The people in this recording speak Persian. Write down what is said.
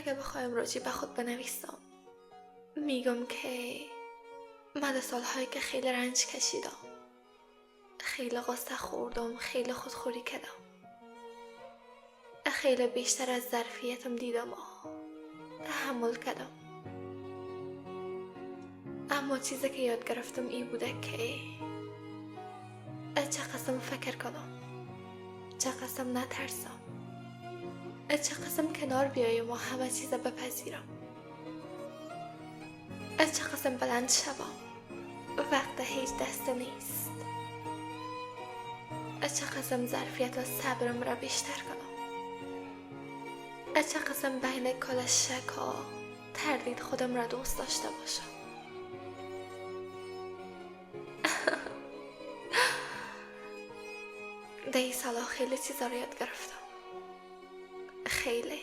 اگه بخوایم راجع به خود بنویسم میگم که من سالهایی که خیلی رنج کشیدم، خیلی قصه خوردم، خیلی خودخوری کردم، خیلی بیشتر از ظرفیتم دیدم و تحمل کردم. اما چیزی که یاد گرفتم این بوده که چه قسم فکر کنم، چه قسم نترسم، چه قسم کنار بیایم و همه چیز بپذیرم، چه قسم بلند شوم وقت هیچ دست نیست، چه قسم ظرفیت و صبرم را بیشتر کنم، چه قسم بین کل شک و تردید خودم را دوست داشته باشم. ده این سالا خیلی چیزا رو یاد گرفتم، خیلی